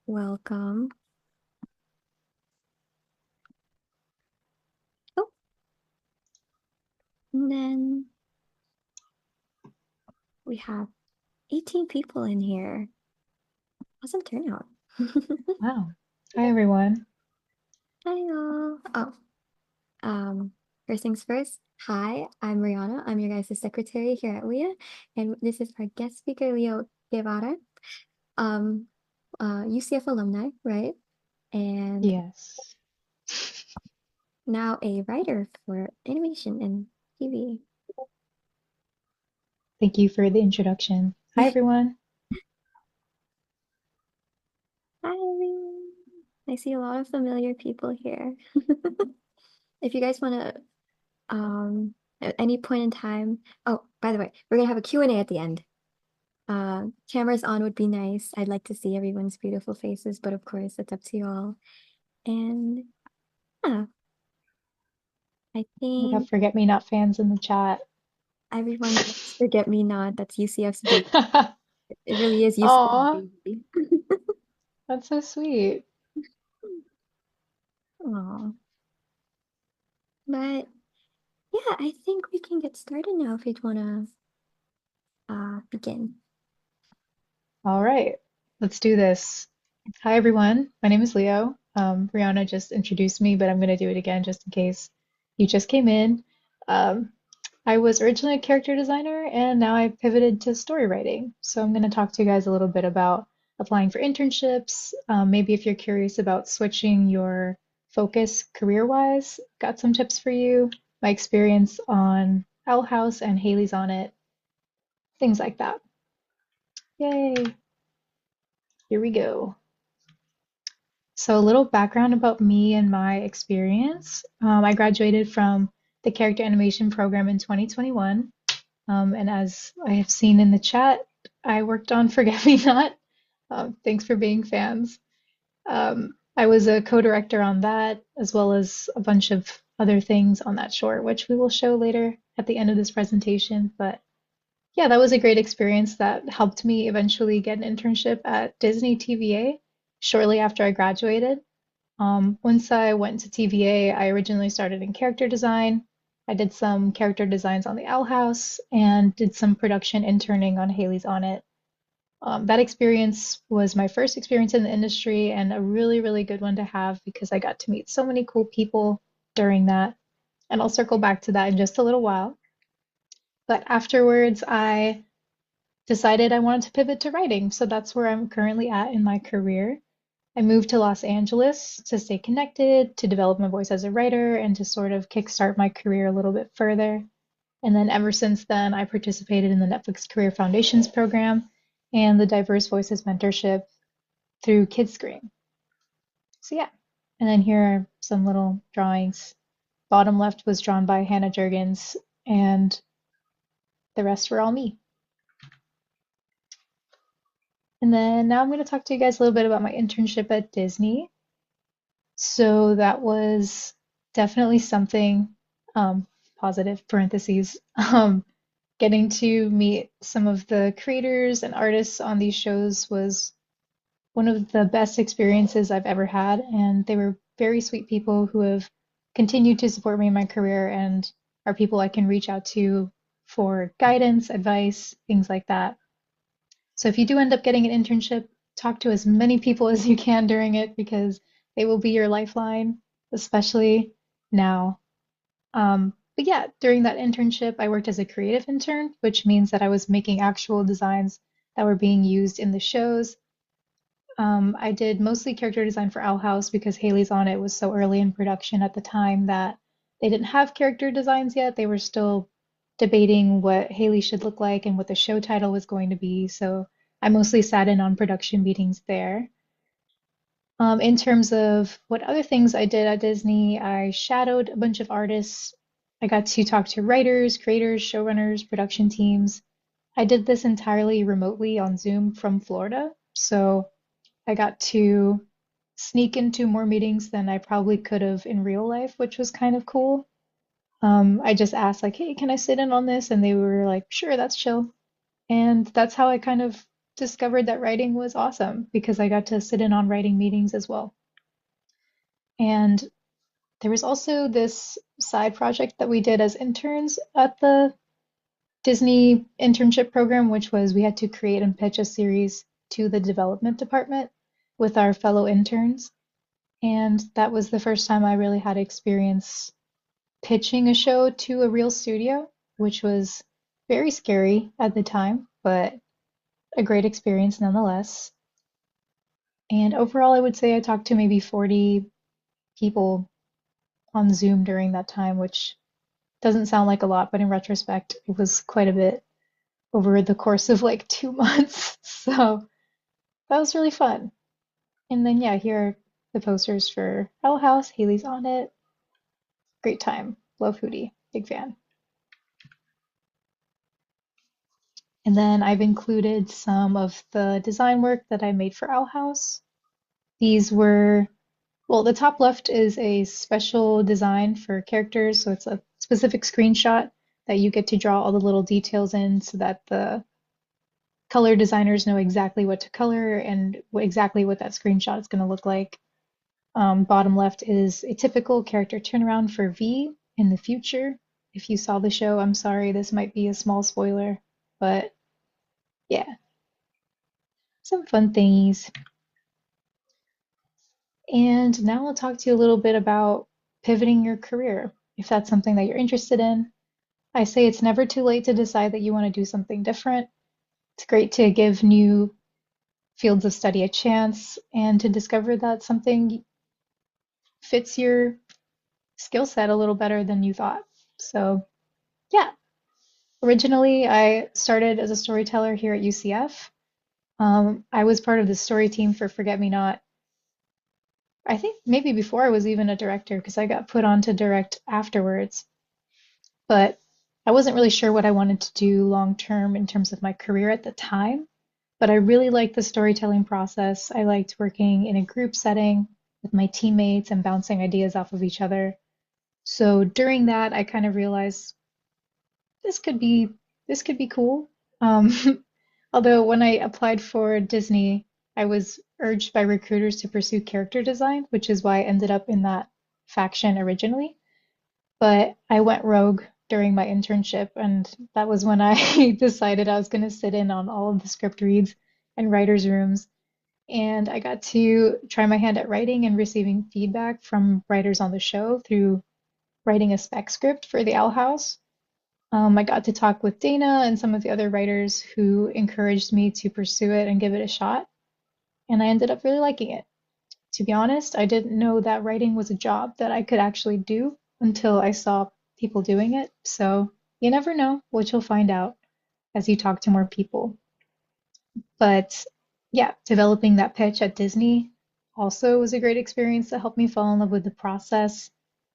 Welcome. Oh, and then we have 18 people in here. Awesome turnout. Wow. Hi, everyone. Hi, y'all. Um, first things first. Hi, I'm Rihanna. I'm your guys' secretary here at WIA, and this is our guest speaker, Leo Guevara. Um, UCF alumni, right? And Yes. now a writer for animation and TV. Thank you for the introduction. Hi, everyone. Hi, everyone. I see a lot of familiar people here. If you guys want to at any point in time. Oh, by the way, we're gonna have a Q&A at the end. Cameras on would be nice. I'd like to see everyone's beautiful faces, but of course, it's up to you all. And yeah, I We have think Forget Me Not fans in the chat. everyone loves Forget Me Not. That's UCF's baby. It really is UCF's Aw, baby. that's so sweet. Aw. But yeah, I think we can get started now if you'd wanna begin. All right, let's do this. Hi, everyone. My name is Leo. Brianna just introduced me, but I'm going to do it again just in case you just came in. Um, I was originally a character designer and now I pivoted to story writing. So I'm going to talk to you guys a little bit about applying for internships. Maybe if you're curious about switching your focus career-wise, got some tips for you. My experience on Owl House and Haley's on it, things like that. Yay! Here we go. So, a little background about me and my experience. I graduated from the character animation program in 2021. And as I have seen in the chat, I worked on Forget Me Not. Thanks for being fans. I was a co-director on that, as well as a bunch of other things on that short, which we will show later at the end of this presentation. But yeah, that was a great experience that helped me eventually get an internship at Disney TVA shortly after I graduated. Once I went to TVA, I originally started in character design. I did some character designs on the Owl House and did some production interning on Haley's On It. That experience was my first experience in the industry and a really, really good one to have because I got to meet so many cool people during that. And I'll circle back to that in just a little while. But afterwards, I decided I wanted to pivot to writing. So that's where I'm currently at in my career. I moved to Los Angeles to stay connected, to develop my voice as a writer, and to sort of kickstart my career a little bit further. And then ever since then, I participated in the Netflix Career Foundations program and the Diverse Voices Mentorship through Kidscreen. So yeah. And then here are some little drawings. Bottom left was drawn by Hannah Jurgens, and the rest were all me. And then now I'm going to talk to you guys a little bit about my internship at Disney. So that was definitely something, um, positive parentheses, getting to meet some of the creators and artists on these shows was one of the best experiences I've ever had. And they were very sweet people who have continued to support me in my career and are people I can reach out to for guidance, advice, things like that. So if you do end up getting an internship, talk to as many people as you can during it because they will be your lifeline, especially now. But yeah, during that internship, I worked as a creative intern, which means that I was making actual designs that were being used in the shows. I did mostly character design for Owl House because Haley's on It was so early in production at the time that they didn't have character designs yet. They were still debating what Haley should look like and what the show title was going to be. So I mostly sat in on production meetings there. In terms of what other things I did at Disney, I shadowed a bunch of artists. I got to talk to writers, creators, showrunners, production teams. I did this entirely remotely on Zoom from Florida. So I got to sneak into more meetings than I probably could have in real life, which was kind of cool. I just asked, like, hey, can I sit in on this? And they were like, sure, that's chill. And that's how I kind of discovered that writing was awesome because I got to sit in on writing meetings as well. And there was also this side project that we did as interns at the Disney internship program, which was we had to create and pitch a series to the development department with our fellow interns. And that was the first time I really had experience pitching a show to a real studio, which was very scary at the time, but a great experience nonetheless. And overall, I would say I talked to maybe 40 people on Zoom during that time, which doesn't sound like a lot, but in retrospect, it was quite a bit over the course of like 2 months. So that was really fun. And then, yeah, here are the posters for Owl House. Haley's on it. Great time. Love Hootie. Big fan. And then I've included some of the design work that I made for Owl House. These were, well, the top left is a special design for characters. So it's a specific screenshot that you get to draw all the little details in so that the color designers know exactly what to color and exactly what that screenshot is going to look like. Bottom left is a typical character turnaround for V in the future. If you saw the show, I'm sorry, this might be a small spoiler, but yeah, some fun things. And now I'll talk to you a little bit about pivoting your career, if that's something that you're interested in. I say it's never too late to decide that you want to do something different. It's great to give new fields of study a chance and to discover that something fits your skill set a little better than you thought. So, yeah, originally I started as a storyteller here at UCF. I was part of the story team for Forget Me Not. I think maybe before I was even a director because I got put on to direct afterwards. But I wasn't really sure what I wanted to do long term in terms of my career at the time. But I really liked the storytelling process. I liked working in a group setting with my teammates and bouncing ideas off of each other. So during that, I kind of realized this could be this could be cool. Um, although when I applied for Disney, I was urged by recruiters to pursue character design, which is why I ended up in that faction originally. But I went rogue during my internship, and that was when I decided I was going to sit in on all of the script reads and writers' rooms. And I got to try my hand at writing and receiving feedback from writers on the show through writing a spec script for the Owl House. I got to talk with Dana and some of the other writers who encouraged me to pursue it and give it a shot, and I ended up really liking it. To be honest, I didn't know that writing was a job that I could actually do until I saw people doing it. So you never know what you'll find out as you talk to more people. But yeah, developing that pitch at Disney also was a great experience that helped me fall in love with the process,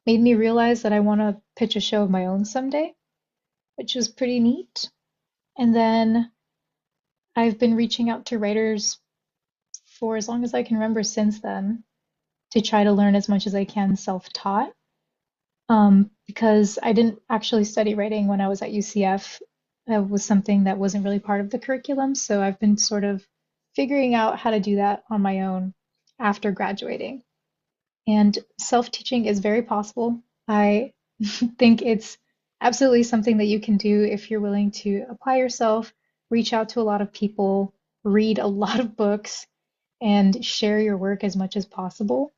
made me realize that I want to pitch a show of my own someday, which was pretty neat. And then I've been reaching out to writers for as long as I can remember since then to try to learn as much as I can self-taught. Because I didn't actually study writing when I was at UCF. That was something that wasn't really part of the curriculum, so I've been sort of figuring out how to do that on my own after graduating. And self-teaching is very possible. I think it's absolutely something that you can do if you're willing to apply yourself, reach out to a lot of people, read a lot of books, and share your work as much as possible.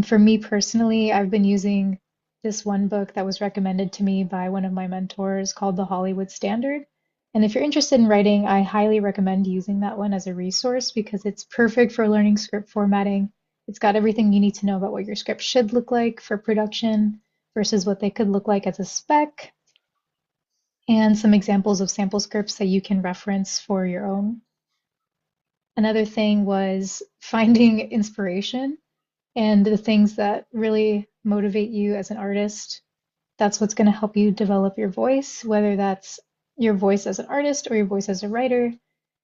For me personally, I've been using this one book that was recommended to me by one of my mentors called The Hollywood Standard. And if you're interested in writing, I highly recommend using that one as a resource because it's perfect for learning script formatting. It's got everything you need to know about what your script should look like for production versus what they could look like as a spec, and some examples of sample scripts that you can reference for your own. Another thing was finding inspiration and the things that really motivate you as an artist. That's what's going to help you develop your voice, whether that's your voice as an artist or your voice as a writer.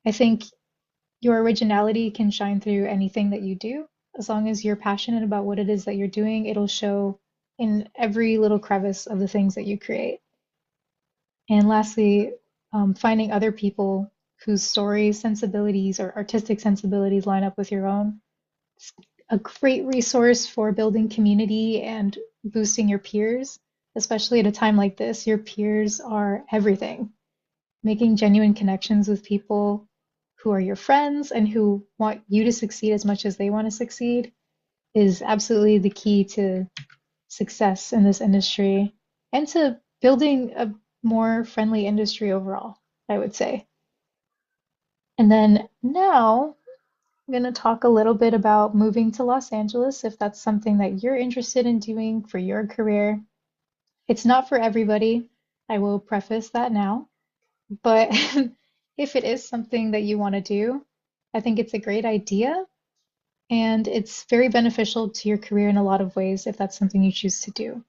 I think your originality can shine through anything that you do. As long as you're passionate about what it is that you're doing, it'll show in every little crevice of the things that you create. And lastly, finding other people whose story sensibilities or artistic sensibilities line up with your own. It's a great resource for building community and boosting your peers, especially at a time like this. Your peers are everything. Making genuine connections with people who are your friends and who want you to succeed as much as they want to succeed is absolutely the key to success in this industry and to building a more friendly industry overall, I would say. And then now I'm going to talk a little bit about moving to Los Angeles if that's something that you're interested in doing for your career. It's not for everybody. I will preface that now. But if it is something that you want to do, I think it's a great idea and it's very beneficial to your career in a lot of ways if that's something you choose to do.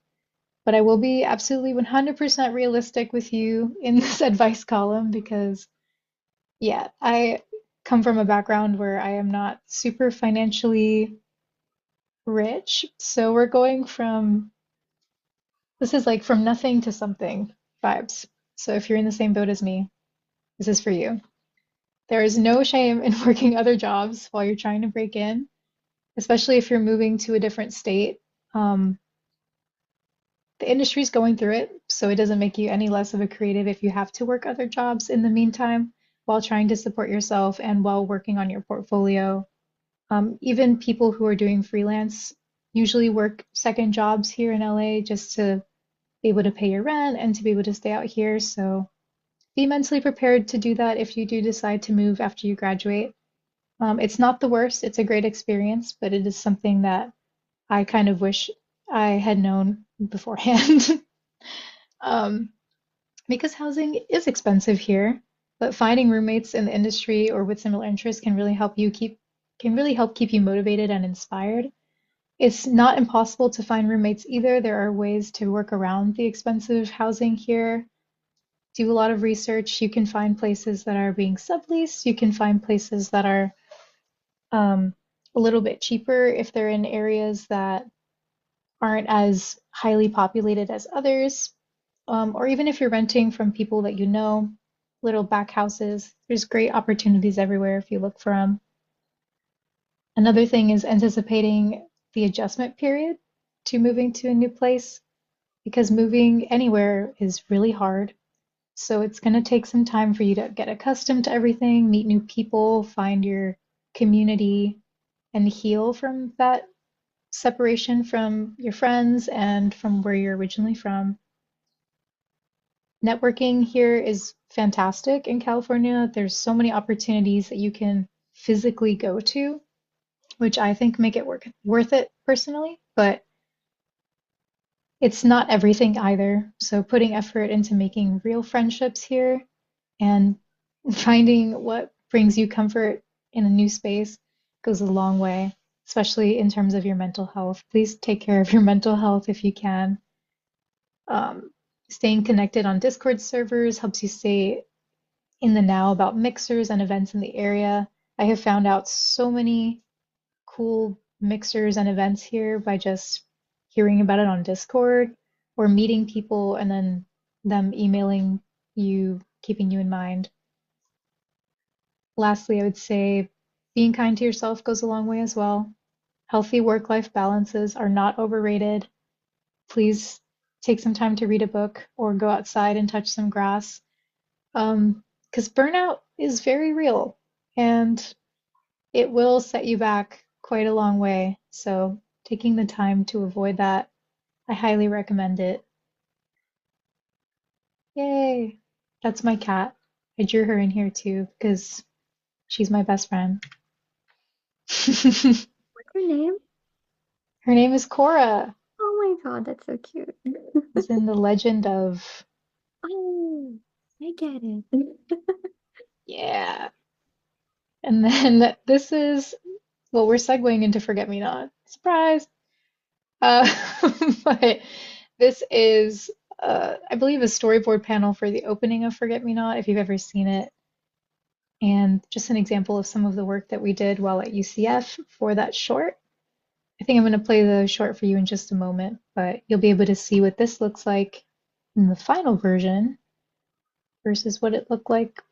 But I will be absolutely 100% realistic with you in this advice column because, yeah, I come from a background where I am not super financially rich. So we're going from, this is like from nothing to something vibes. So if you're in the same boat as me, this is for you. There is no shame in working other jobs while you're trying to break in, especially if you're moving to a different state. Um, the industry's going through it, so it doesn't make you any less of a creative if you have to work other jobs in the meantime while trying to support yourself and while working on your portfolio. Even people who are doing freelance usually work second jobs here in LA just to be able to pay your rent and to be able to stay out here. So be mentally prepared to do that if you do decide to move after you graduate. It's not the worst, it's a great experience, but it is something that I kind of wish I had known beforehand. Um, because housing is expensive here, but finding roommates in the industry or with similar interests can really help keep you motivated and inspired. It's not impossible to find roommates either. There are ways to work around the expensive housing here. Do a lot of research. You can find places that are being subleased. You can find places that are um, a little bit cheaper if they're in areas that aren't as highly populated as others. Or even if you're renting from people that you know, little back houses, there's great opportunities everywhere if you look for them. Another thing is anticipating the adjustment period to moving to a new place because moving anywhere is really hard. So it's going to take some time for you to get accustomed to everything, meet new people, find your community, and heal from that separation from your friends and from where you're originally from. Networking here is fantastic in California. There's so many opportunities that you can physically go to, which I think make it worth it personally, but it's not everything either. So putting effort into making real friendships here and finding what brings you comfort in a new space goes a long way, especially in terms of your mental health. Please take care of your mental health if you can. Um, Staying connected on Discord servers helps you stay in the now about mixers and events in the area. I have found out so many cool mixers and events here by just hearing about it on Discord or meeting people and then them emailing you, keeping you in mind. Lastly, I would say being kind to yourself goes a long way as well. Healthy work-life balances are not overrated. Please take some time to read a book or go outside and touch some grass. Because burnout is very real and it will set you back quite a long way. So taking the time to avoid that, I highly recommend it. Yay! That's my cat. I drew her in here too because she's my best friend. What's her name? Her name is Cora, Oh my God, that's so cute. as in the legend of, Oh, I get it. yeah. And then this is, well, we're segueing into Forget Me Not. Surprise! Uh, but this is, I believe, a storyboard panel for the opening of Forget Me Not, if you've ever seen it. And just an example of some of the work that we did while at UCF for that short. I think I'm going to play the short for you in just a moment, but you'll be able to see what this looks like in the final version versus what it looked like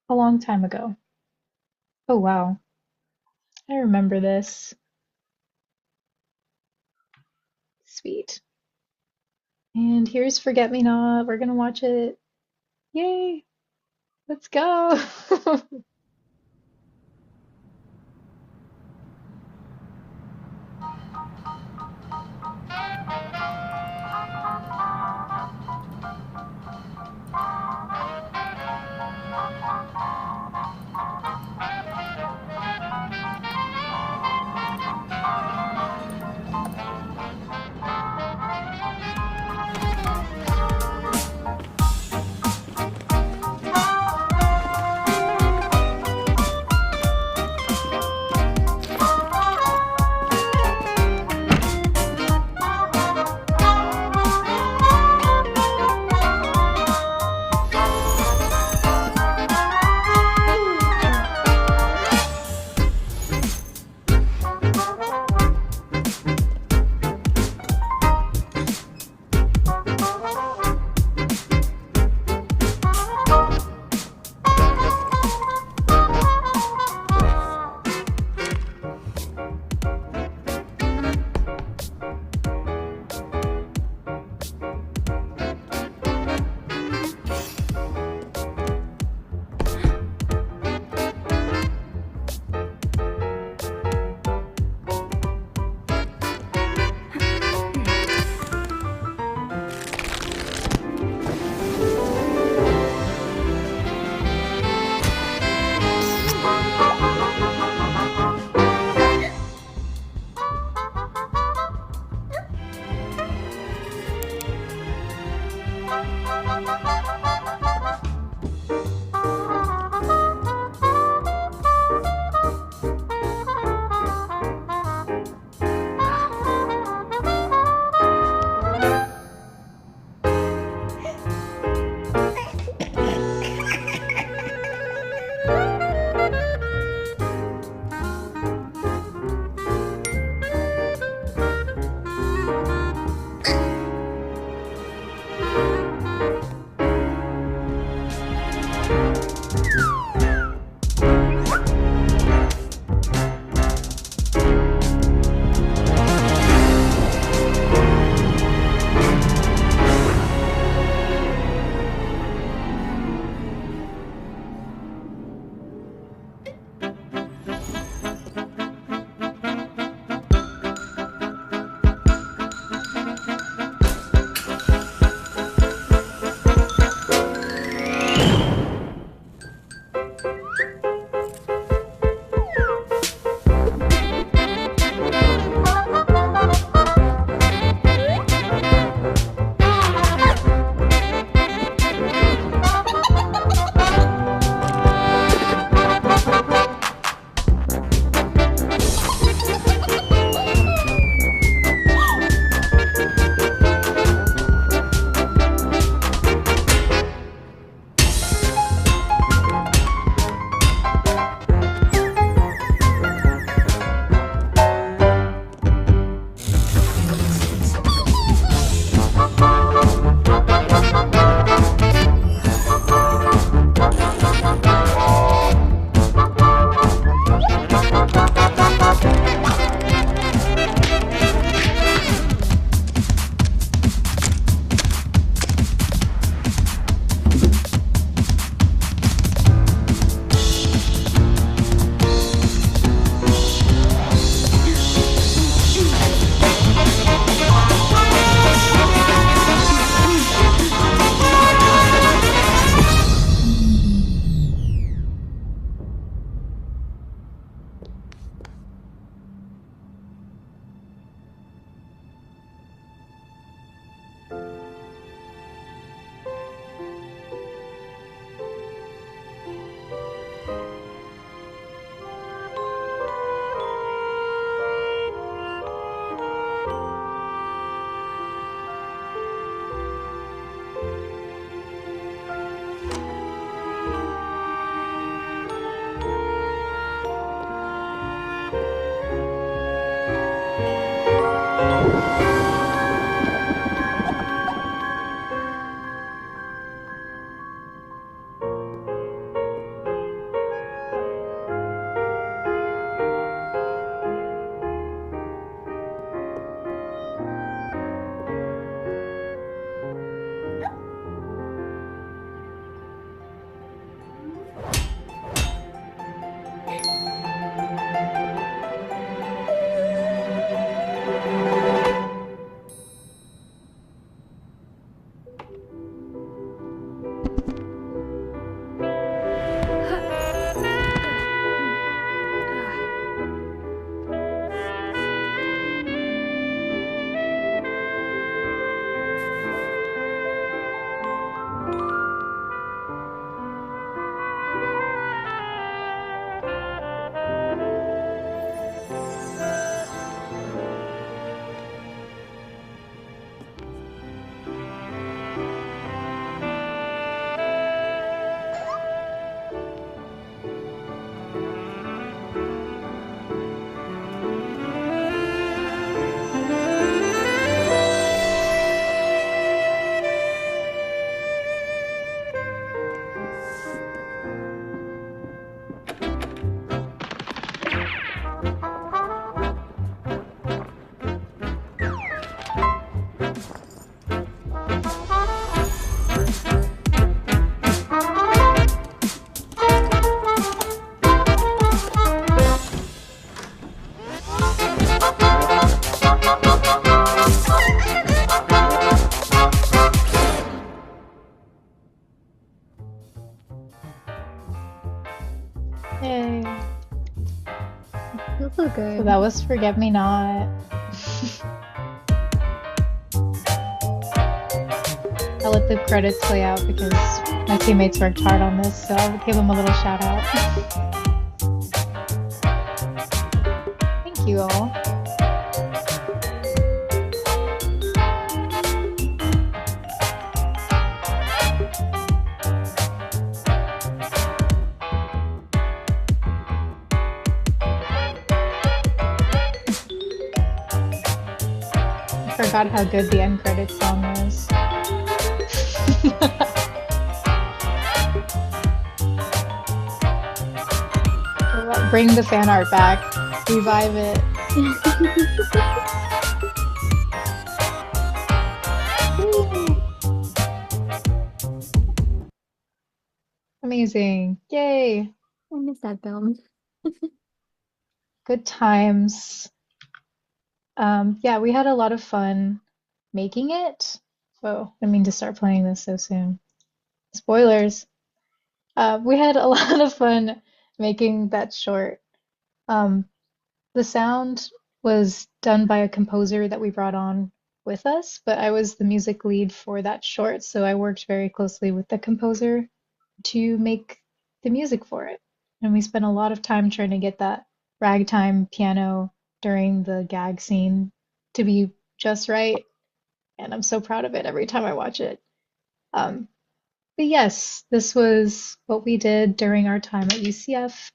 a long time ago. Oh wow, I remember this. Sweet. And here's Forget Me Not. We're gonna watch it. Yay! Let's go. Feels so So good. that was Forget Me Not. I'll let the credits play out because my teammates worked hard on this, so I'll give them a little shout out. Thank you all. I forgot how good the end credits song was. Bring the fan art back. Revive it. Woo. Amazing. Yay. I miss that film. Good times. Yeah, we had a lot of fun making it. Oh, I mean to start playing this so soon. Spoilers. We had a lot of fun making that short. Um, the sound was done by a composer that we brought on with us, but I was the music lead for that short, so I worked very closely with the composer to make the music for it. And we spent a lot of time trying to get that ragtime piano during the gag scene to be just right. And I'm so proud of it every time I watch it. Um, but yes, this was what we did during our time at UCF.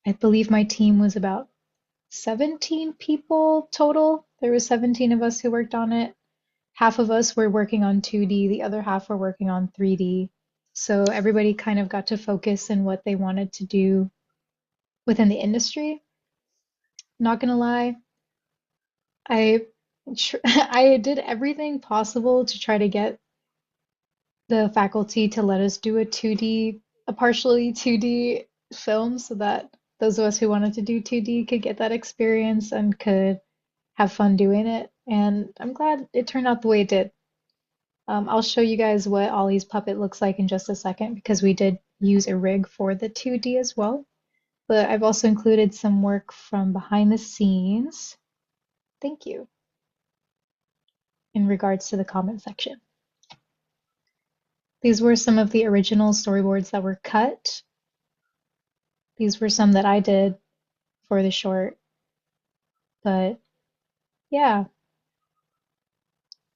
I believe my team was about 17 people total. There were 17 of us who worked on it. Half of us were working on 2D, the other half were working on 3D. So everybody kind of got to focus in what they wanted to do within the industry. Not gonna lie, I I did everything possible to try to get the faculty to let us do a partially 2D film so that those of us who wanted to do 2D could get that experience and could have fun doing it. And I'm glad it turned out the way it did. I'll show you guys what Ollie's puppet looks like in just a second because we did use a rig for the 2D as well. But I've also included some work from behind the scenes. Thank you. In regards to the comment section. These were some of the original storyboards that were cut. These were some that I did for the short. But yeah,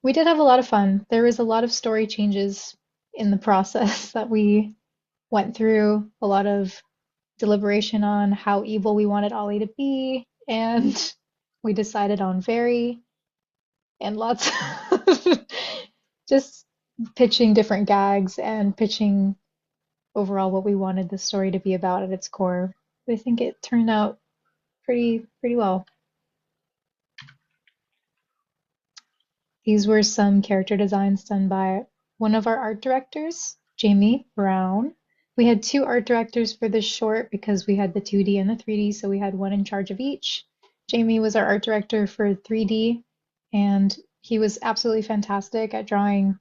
we did have a lot of fun. There was a lot of story changes in the process that we went through, a lot of deliberation on how evil we wanted Ollie to be, and we decided on very, and lots of just pitching different gags and pitching overall what we wanted the story to be about at its core. I think it turned out pretty well. These were some character designs done by one of our art directors, Jamie Brown. We had two art directors for this short because we had the 2D and the 3D, so we had one in charge of each. Jamie was our art director for 3D, and he was absolutely fantastic at drawing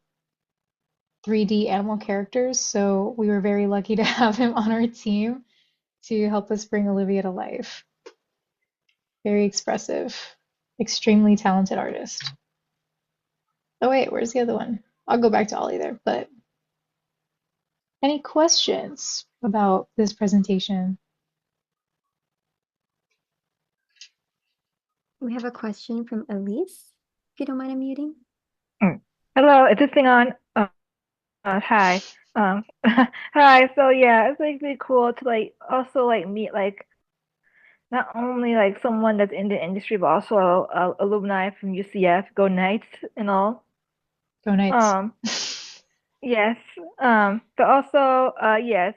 3D animal characters, so we were very lucky to have him on our team to help us bring Olivia to life. Very expressive, extremely talented artist. Oh wait, where's the other one? I'll go back to Ollie there, but any questions about this presentation? We have a question from Elise, if you don't mind unmuting. Mm. Hello, is this thing on? Hi. Hi. So yeah, it's like really cool to like also like meet like not only like someone that's in the industry, but also alumni from UCF, Go Knights and all. Go Knights. Um, yes. But also, yes,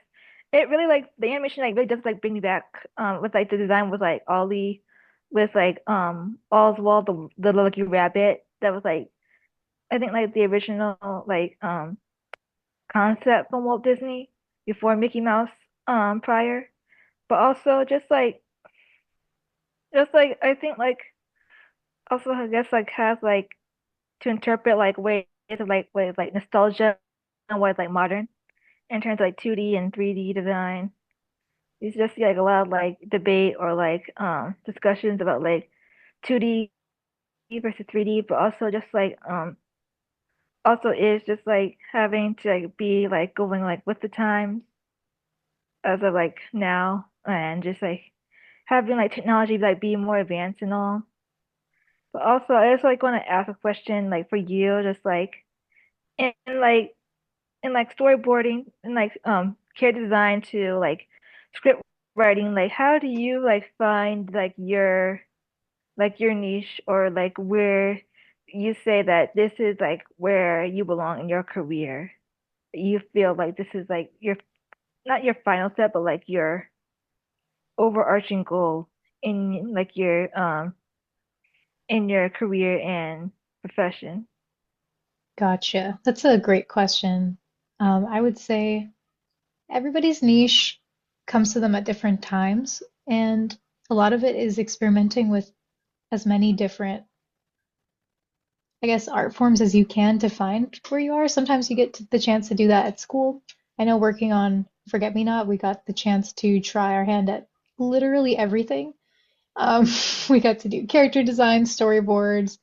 it really like the animation like really does like bring me back. With like the design with like Ollie, with like Oswald the lucky rabbit that was like I think like the original like concept from Walt Disney before Mickey Mouse prior. But also just like I think like also I guess like has like to interpret like ways of like with like nostalgia and what is like modern in terms of like 2D and 3D design. You just see like a lot of like debate or like discussions about like 2D versus 3D, but also just like also is just like having to like be like going like with the times as of like now and just like having like technology like be more advanced and all. But also I just like want to ask a question like for you, just like in like in like storyboarding and like character design to like script writing, like how do you like find like your niche or like where you say that this is like where you belong in your career? You feel like this is like your not your final step, but like your overarching goal in your career and profession. Gotcha. That's a great question. I would say everybody's niche comes to them at different times, and a lot of it is experimenting with as many different, I guess, art forms as you can to find where you are. Sometimes you get the chance to do that at school. I know working on Forget Me Not, we got the chance to try our hand at literally everything. Um, we got to do character design, storyboards,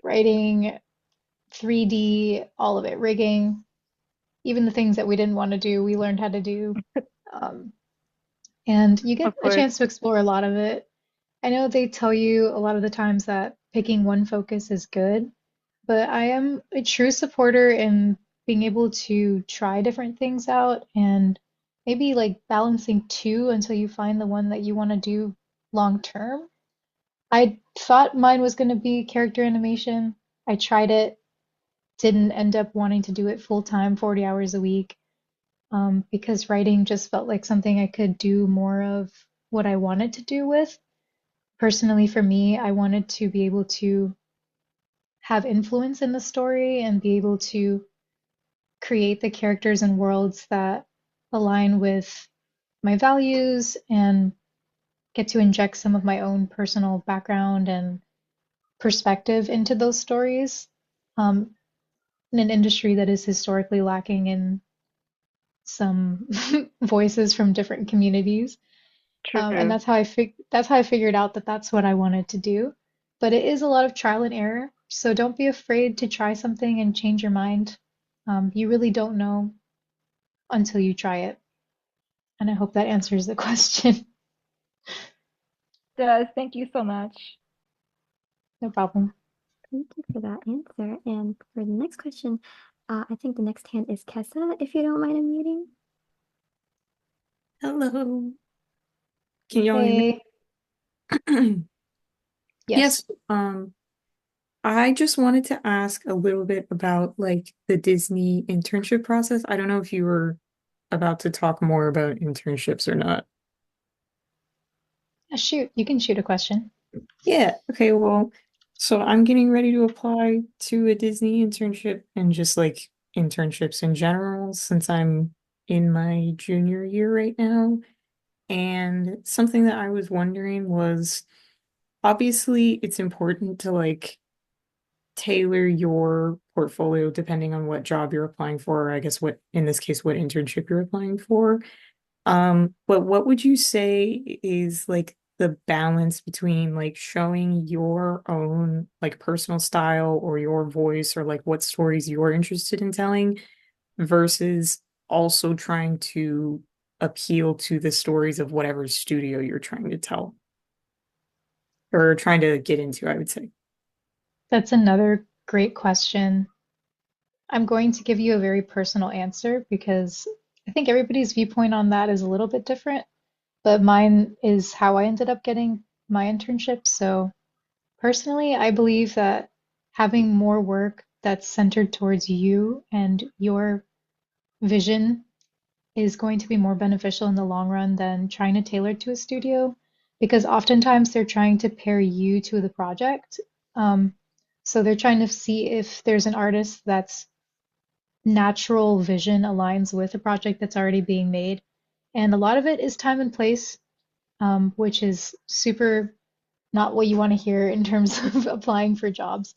writing, 3D, all of it, rigging, even the things that we didn't want to do, we learned how to do. Um, and you get Of a course. chance to explore a lot of it. I know they tell you a lot of the times that picking one focus is good, but I am a true supporter in being able to try different things out and maybe like balancing two until you find the one that you want to do long term. I thought mine was going to be character animation. I tried it, didn't end up wanting to do it full time, 40 hours a week, because writing just felt like something I could do more of what I wanted to do with. Personally, for me, I wanted to be able to have influence in the story and be able to create the characters and worlds that align with my values and get to inject some of my own personal background and perspective into those stories, um, in an industry that is historically lacking in some voices from different communities. And True. that's how I figured out that that's what I wanted to do. But it is a lot of trial and error, so don't be afraid to try something and change your mind. You really don't know until you try it. And I hope that answers the question. Does thank you so much. No problem. Thank you for that answer. And for the next question, I think the next hand is Kessa, if you don't mind unmuting. Hello. Can y'all hear Hey, me? yes. Yes, I just wanted to ask a little bit about like the Disney internship process. I don't know if you were about to talk more about internships or not. Shoot, you can shoot a question. Yeah, okay, well, so I'm getting ready to apply to a Disney internship and just like internships in general since I'm in my junior year right now. And something that I was wondering was obviously it's important to like tailor your portfolio depending on what job you're applying for, or I guess what in this case what internship you're applying for. But what would you say is like the balance between like showing your own like personal style or your voice or like what stories you're interested in telling versus also trying to appeal to the stories of whatever studio you're trying to tell or trying to get into, I would say. That's another great question. I'm going to give you a very personal answer because I think everybody's viewpoint on that is a little bit different, but mine is how I ended up getting my internship. So personally, I believe that having more work that's centered towards you and your vision is going to be more beneficial in the long run than trying to tailor to a studio because oftentimes they're trying to pair you to the project. Um, so they're trying to see if there's an artist that's natural vision aligns with a project that's already being made. And a lot of it is time and place, which is super not what you want to hear in terms of applying for jobs.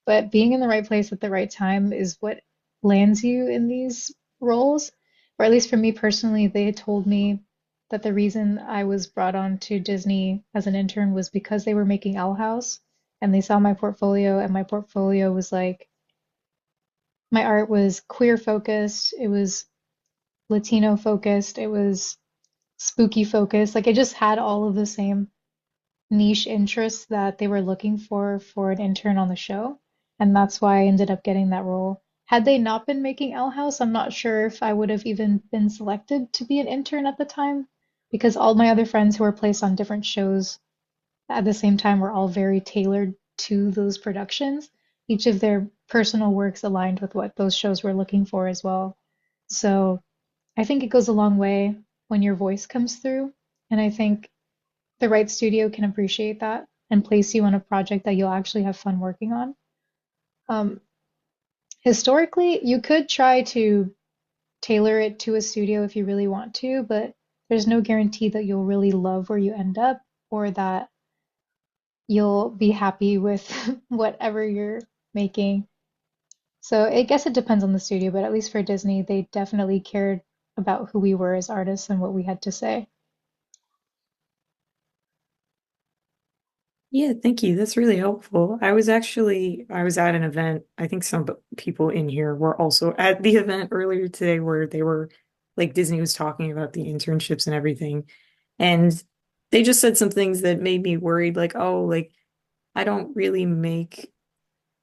But being in the right place at the right time is what lands you in these roles. Or at least for me personally, they had told me that the reason I was brought on to Disney as an intern was because they were making Owl House and they saw my portfolio, and my portfolio was like, my art was queer focused, it was Latino focused, it was spooky focused. Like it just had all of the same niche interests that they were looking for an intern on the show. And that's why I ended up getting that role. Had they not been making Owl House, I'm not sure if I would have even been selected to be an intern at the time, because all my other friends who were placed on different shows at the same time were all very tailored to those productions. Each of their personal works aligned with what those shows were looking for as well. So I think it goes a long way when your voice comes through. And I think the right studio can appreciate that and place you on a project that you'll actually have fun working on. Um, Historically, you could try to tailor it to a studio if you really want to, but there's no guarantee that you'll really love where you end up or that you'll be happy with whatever you're making. So I guess it depends on the studio, but at least for Disney, they definitely cared about who we were as artists and what we had to say. Yeah, thank you. That's really helpful. I was at an event. I think some people in here were also at the event earlier today where they were like Disney was talking about the internships and everything. And they just said some things that made me worried, like, oh, like I don't really make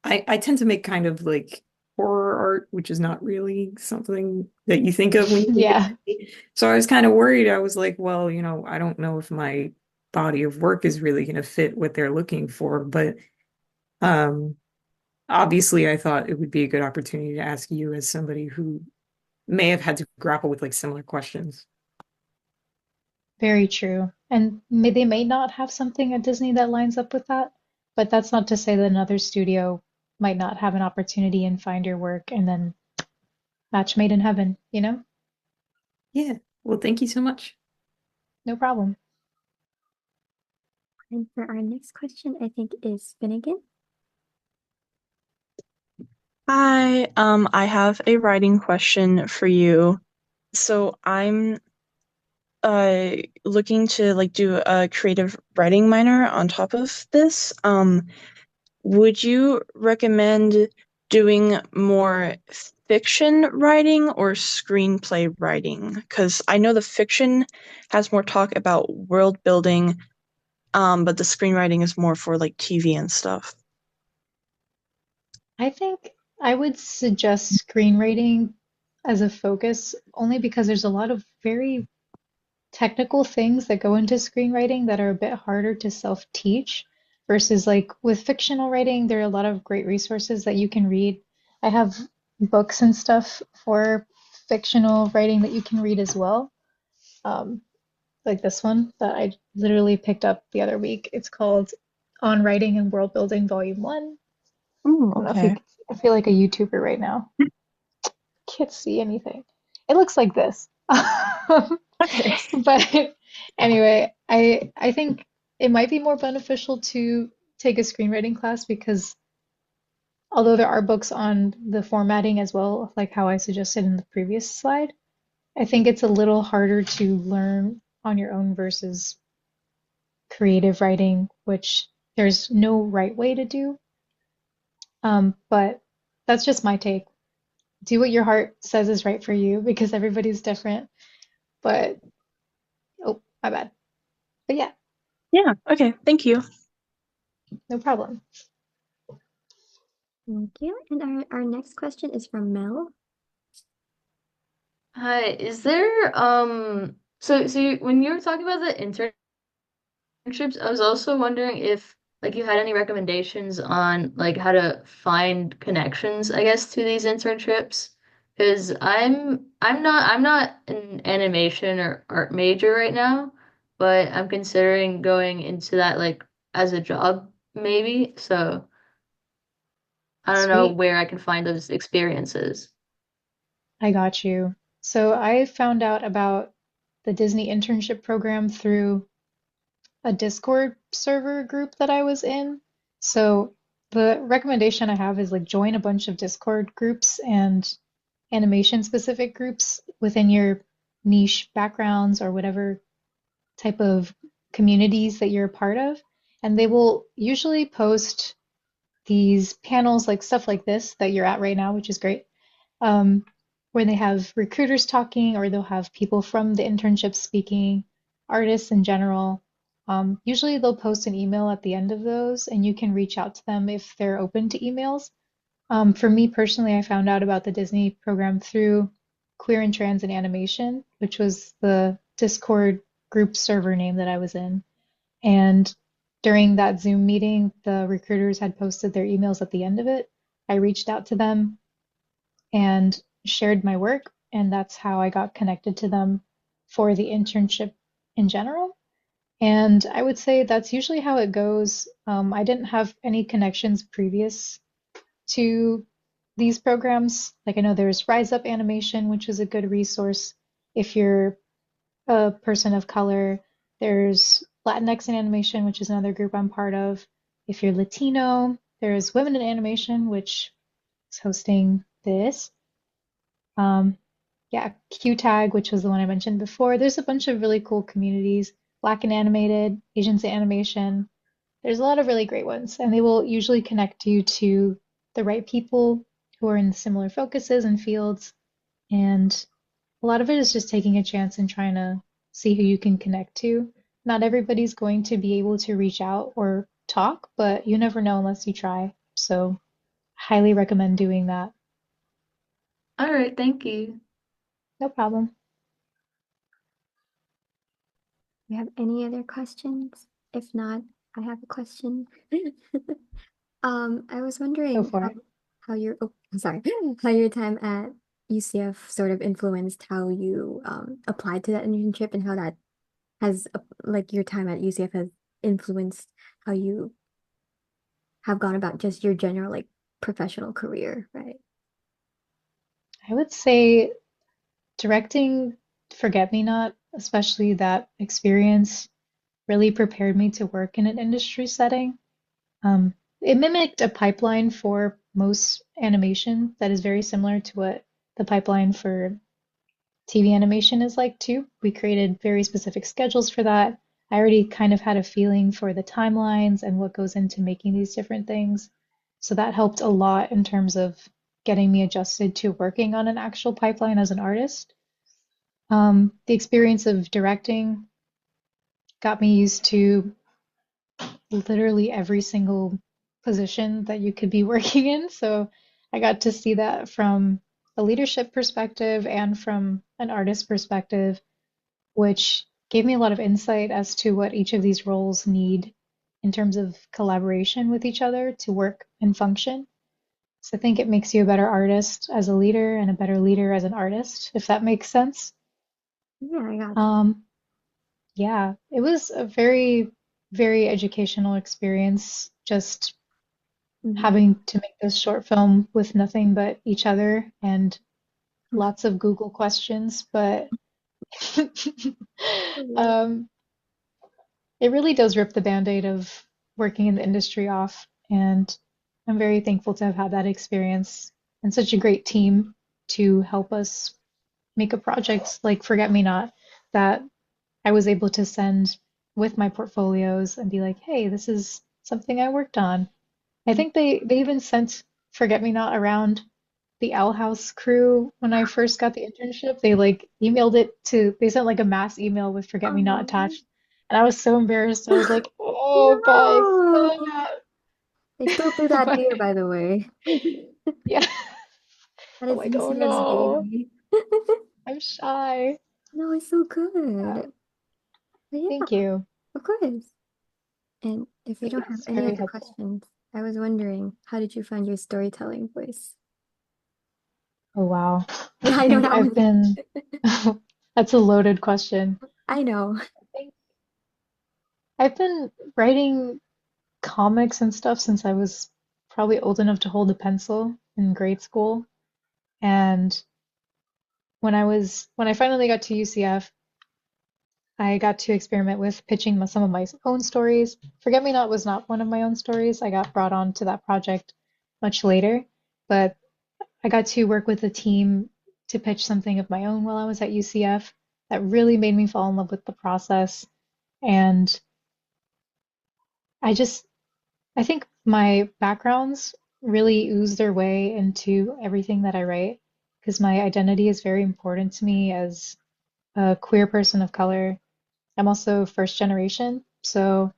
I tend to make kind of like horror art, which is not really something that you think of when you think of Yeah, me. So I was kind of worried. I was like, well, I don't know if my body of work is really going to fit what they're looking for. But um, obviously, I thought it would be a good opportunity to ask you as somebody who may have had to grapple with like similar questions. very true. And they may not have something at Disney that lines up with that, but that's not to say that another studio might not have an opportunity and find your work and then match made in heaven, you know? Yeah. Well, thank you so much. No problem. And for our next question, I think is Finnegan. Hi, I have a writing question for you. So I'm looking to like do a creative writing minor on top of this. Would you recommend doing more fiction writing or screenplay writing? Because I know the fiction has more talk about world building, but the screenwriting is more for like TV and stuff. I think I would suggest screenwriting as a focus only because there's a lot of very technical things that go into screenwriting that are a bit harder to self-teach versus like with fictional writing, there are a lot of great resources that you can read. I have books and stuff for fictional writing that you can read as well. Um, like this one that I literally picked up the other week. It's called On Writing and World Building Volume 1. Oh, I don't know if you, okay. I feel like a YouTuber right now. Can't see anything. It looks like this. Okay. But anyway, I think it might be more beneficial to take a screenwriting class because although there are books on the formatting as well, like how I suggested in the previous slide, I think it's a little harder to learn on your own versus creative writing, which there's no right way to do. But that's just my take. Do what your heart says is right for you because everybody's different. But oh, my bad. But yeah, Yeah, okay. Thank you. no problem. Thank you. And our next question is from Mel. Hi, is there when you were talking about the internships, I was also wondering if like you had any recommendations on like how to find connections, I guess, to these internships. Because I'm not an animation or art major right now, but I'm considering going into that like as a job maybe. So I don't know Sweet. where I can find those experiences. I got you. So I found out about the Disney internship program through a Discord server group that I was in. So the recommendation I have is like join a bunch of Discord groups and animation specific groups within your niche backgrounds or whatever type of communities that you're a part of. And they will usually post these panels, like stuff like this that you're at right now, which is great, um, where they have recruiters talking, or they'll have people from the internship speaking, artists in general. Usually they'll post an email at the end of those, and you can reach out to them if they're open to emails. For me personally, I found out about the Disney program through Queer and Trans in Animation, which was the Discord group server name that I was in. And during that Zoom meeting, the recruiters had posted their emails at the end of it. I reached out to them and shared my work, and that's how I got connected to them for the internship in general. And I would say that's usually how it goes. I didn't have any connections previous to these programs. Like I know there's Rise Up Animation, which is a good resource if you're a person of color. There's Latinx in Animation, which is another group I'm part of. If you're Latino, there's Women in Animation, which is hosting this. Um, yeah, QTAG, which was the one I mentioned before. There's a bunch of really cool communities. Black and Animated, Asians in Animation. There's a lot of really great ones, and they will usually connect you to the right people who are in similar focuses and fields. And a lot of it is just taking a chance and trying to see who you can connect to. Not everybody's going to be able to reach out or talk, but you never know unless you try. So, highly recommend doing that. All right, thank you. No problem. You have any other questions? If not, I have a question. I was Go wondering for it. how your I'm sorry, how your time at UCF sort of influenced how you applied to that internship, and how that has like your time at UCF has influenced how you have gone about just your general like professional career, right? I would say directing Forget Me Not, especially that experience, really prepared me to work in an industry setting. Um, it mimicked a pipeline for most animation that is very similar to what the pipeline for TV animation is like too. We created very specific schedules for that. I already kind of had a feeling for the timelines and what goes into making these different things. So that helped a lot in terms of getting me adjusted to working on an actual pipeline as an artist. The experience of directing got me used to literally every single position that you could be working in. So I got to see that from a leadership perspective and from an artist perspective, which gave me a lot of insight as to what each of these roles need in terms of collaboration with each other to work and function. So I think it makes you a better artist as a leader and a better leader as an artist, if that makes sense. Yeah, I got you. Um, yeah, it was a very, very educational experience just Mhm. having to make this short film with nothing but each other and lots of Google questions, but Mhm. um, it really does rip the band-aid of working in the industry off. And I'm very thankful to have had that experience and such a great team to help us make a project like Forget Me Not that I was able to send with my portfolios and be like, hey, this is something I worked on. I think they even sent Forget Me Not around the Owl House crew when I first got the internship. They like emailed it to, they sent like a mass email with Forget Me Not Oh, attached. And I was so embarrassed. I was like, oh, guys. no. Oh, They still do no. that here, by the way. Yeah. That I'm is like, oh UCF's no, baby. I'm shy. No, it's so Yeah. good. But yeah, Thank you. of course. And if you But don't have yes, any very other helpful. questions, I was wondering, how did you find your storytelling voice? Oh, wow. Yeah, I I know think that I've was, been, that's a loaded question. I know. I think I've been writing comics and stuff since I was probably old enough to hold a pencil in grade school. And when I finally got to UCF, I got to experiment with pitching some of my own stories. Forget Me Not was not one of my own stories. I got brought on to that project much later, but I got to work with a team to pitch something of my own while I was at UCF that really made me fall in love with the process. And I just, I think my backgrounds really ooze their way into everything that I write because my identity is very important to me as a queer person of color. I'm also first generation, so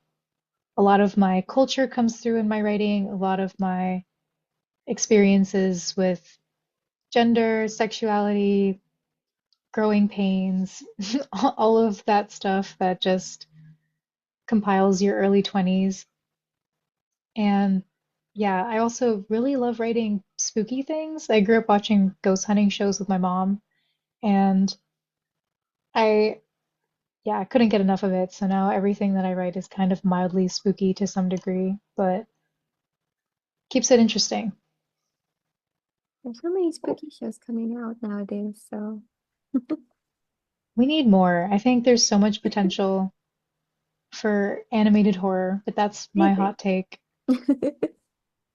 a lot of my culture comes through in my writing, a lot of my experiences with gender, sexuality, growing pains, all of that stuff that just compiles your early 20s. And yeah, I also really love writing spooky things. I grew up watching ghost hunting shows with my mom, and I, yeah, I couldn't get enough of it. So now everything that I write is kind of mildly spooky to some degree, but keeps it interesting. There's so many spooky shows coming out nowadays, so We need more. I think there's so much potential for animated horror, but that's I my agree. hot take.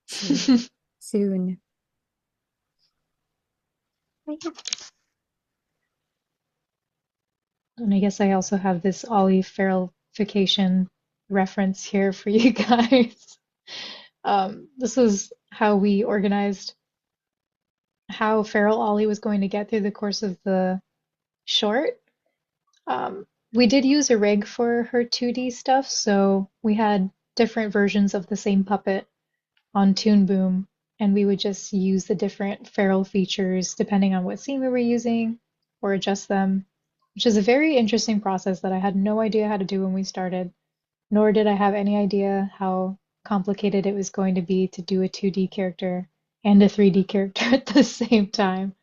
Soon. Soon. But yeah, And I guess I also have this Ollie Ferrellification reference here for you guys. This was how we organized how feral Ollie was going to get through the course of the short. We did use a rig for her 2D stuff, so we had different versions of the same puppet on Toon Boom, and we would just use the different feral features depending on what scene we were using or adjust them, which is a very interesting process that I had no idea how to do when we started, nor did I have any idea how complicated it was going to be to do a 2D character and a 3D character at the same time.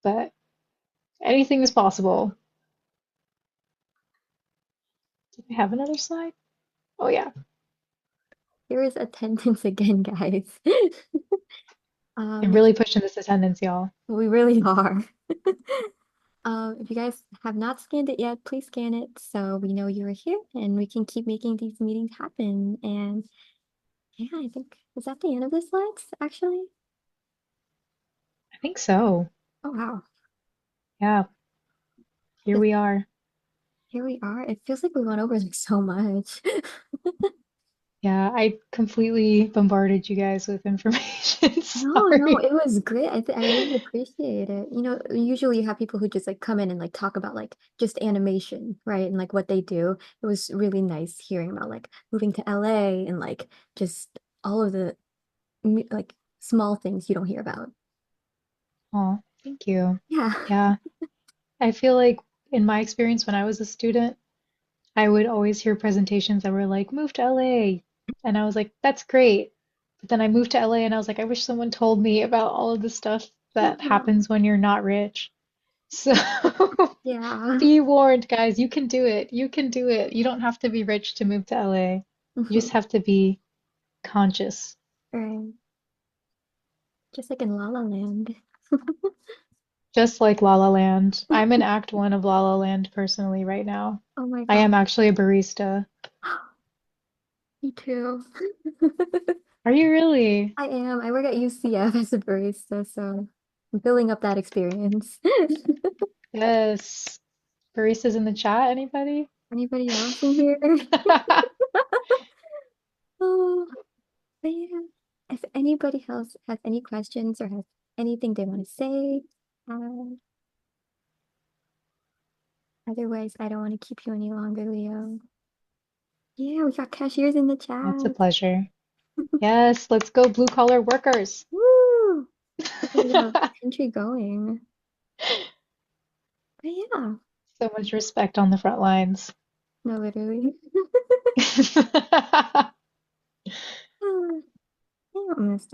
But anything is possible. Do we have another slide? Oh, yeah. here is attendance again, guys. I'm If really pushing this attendance, y'all. we really are. If you guys have not scanned it yet, please scan it so we know you are here and we can keep making these meetings happen. And yeah, I think is that the end of the slides, actually? I think so. Oh wow. Yeah, here 'Cause we are. here we are. It feels like we went over like so much. Yeah, I completely bombarded you guys with information. No, no, Sorry. it was great. I really appreciate it. You know, usually you have people who just like come in and like talk about like just animation, right? And like what they do. It was really nice hearing about like moving to LA and like just all of the like small things you don't hear about. Oh, thank you. Yeah. Yeah, I feel like in my experience when I was a student, I would always hear presentations that were like, move to LA. And I was like, that's great. But then I moved to LA and I was like, I wish someone told me about all of the stuff that happens when you're not rich. So Yeah. be warned, guys, you can do it. You can do it. You don't have to be rich to move to LA. You just have to be conscious. Right. Just like in La La Land. Just like La La Land. I'm in Act 1 of La La Land personally right now. Oh my I God. am actually a barista. Me too. Are you really? I am. I work at UCF as a barista, so I'm building up that experience. Yes. Baristas in the chat, anybody? Anybody else in here? Oh, but yeah. If anybody else has any questions or has anything they want to say, uh, otherwise, I don't want to keep you any longer, Leo. Yeah, we got cashiers in the It's a chat. pleasure. Yes, let's go blue collar workers. Woo! Get the country going. But yeah, So much respect on the front lines. no, literally. Yeah, I'm gonna stop.